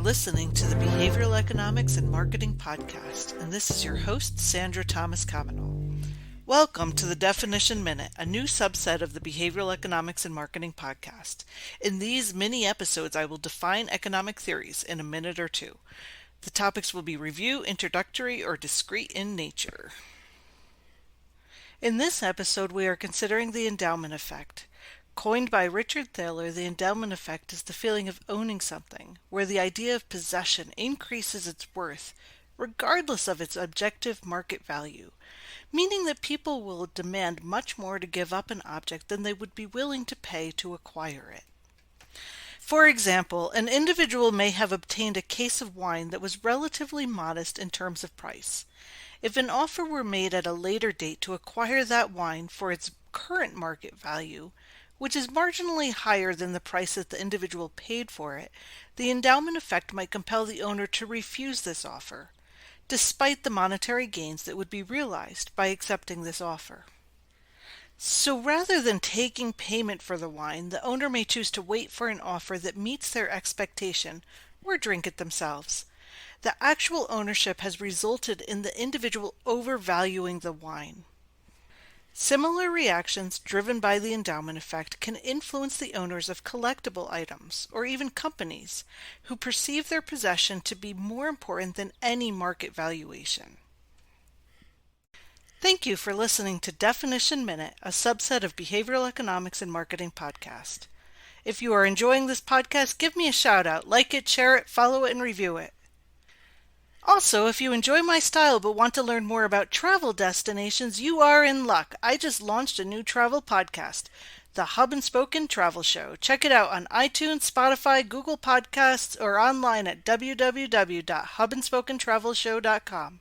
listening to the Behavioral Economics and Marketing Podcast, and this is your host, Sandra Thomas-Comenole. Welcome to the Definition Minute, a new subset of the Behavioral Economics and Marketing Podcast. In these mini episodes, I will define economic theories in a minute or two. The topics will be review, introductory, or discrete in nature. In this episode, we are considering the endowment effect. Coined by Richard Thaler, the endowment effect is the feeling of owning something, where the idea of possession increases its worth, regardless of its objective market value, meaning that people will demand much more to give up an object than they would be willing to pay to acquire it. For example, an individual may have obtained a case of wine that was relatively modest in terms of price. If an offer were made at a later date to acquire that wine for its current market value, which is marginally higher than the price that the individual paid for it, the endowment effect might compel the owner to refuse this offer, despite the monetary gains that would be realized by accepting this offer. So rather than taking payment for the wine, the owner may choose to wait for an offer that meets their expectation or drink it themselves. The actual ownership has resulted in the individual overvaluing the wine. Similar reactions driven by the endowment effect can influence the owners of collectible items, or even companies, who perceive their possession to be more important than any market valuation. Thank you for listening to Definition Minute, a subset of Behavioral Economics and Marketing Podcast. If you are enjoying this podcast, give me a shout out, like it, share it, follow it, and review it. Also, if you enjoy my style but want to learn more about travel destinations, you are in luck. I just launched a new travel podcast, the Hub and Spoken Travel Show. Check it out on iTunes, Spotify, Google Podcasts, or online at www.hubandspokentravelshow.com.